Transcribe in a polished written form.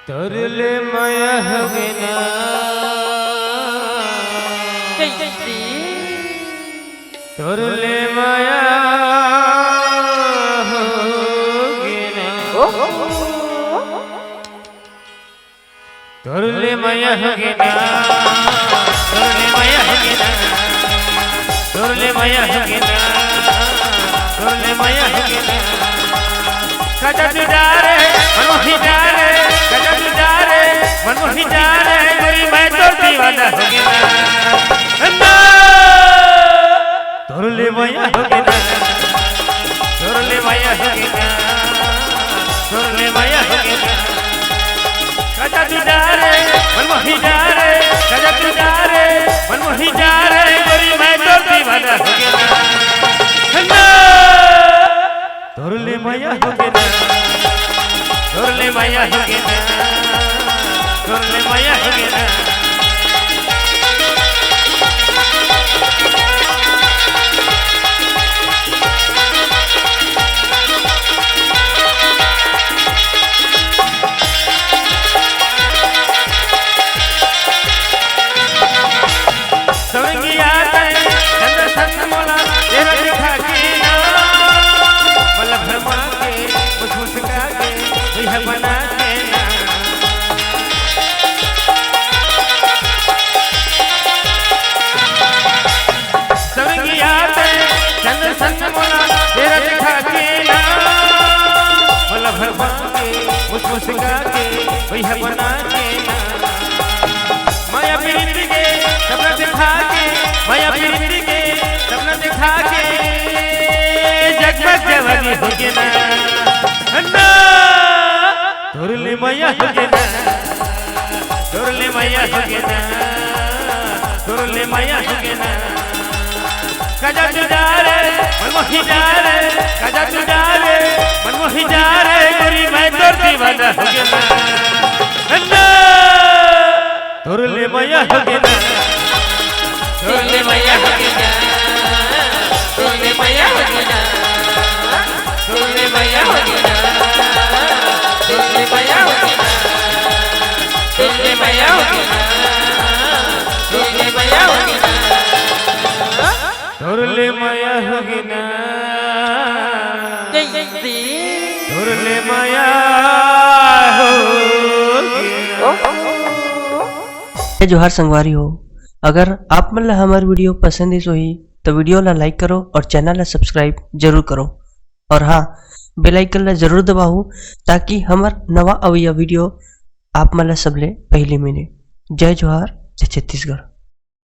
तरले माया हगना तरले माया हगना तरले माया हगना तरले माया हगना तरले माया हगना तरले माया हगना कजा तुझारे मनमोही जारे कजा तुझारे मनमोही जारे मेरी मैं तो दीवाना हो गया ना तोरले माया हो गया तोरले माया हो गया तोरले माया हो गया कजा तुझारे मनमोही जारे कजा तुझारे मनमोही जारे मेरी मैं तो दीवाना हो गया ना तोरले माया हो गया तोरले माया हो गया तोरले माया हो गया सवंगिया चंद्र संग मोला तेरा दिखा के ना मला भरमा के मुस्कुरा के यह बना के ना सवंगिया चंद्र संग मोला तेरा दिखा के ना मला भरमा के मुस्कुरा के यह बना के ना माया प्रीत के सपना दिखा के माया प्रीत के सपना दिखा के जगमग जवानी हो गया ना तोरले माया हो गया तोरले माया हो गया तोरले माया हो गया कजा तुझारे मनमोही जारे कजा तुझारे मनमोही जारे गोरी मैं तोर दीवाना हो गया ना तोरले माया हो गया तोरले माया हो गया तोरले माया हो गया तोरले माया हो गया तोरले माया हो गया तोरले माया हो गया तोरले माया हो गया तोरले माया हो गया तोरले माया हो गया। जोहार संगवारी हो, अगर आप मतलब हमारी वीडियो पसंद ही सोई तो वीडियो ला लाइक करो और चैनल ला सब्सक्राइब जरूर करो और हाँ बेल आइकन ला जरूर दबाओ ताकि हमार नवा अवैया वीडियो आप मतलब सबले पहले मिले। जय जोहार, जय छत्तीसगढ़।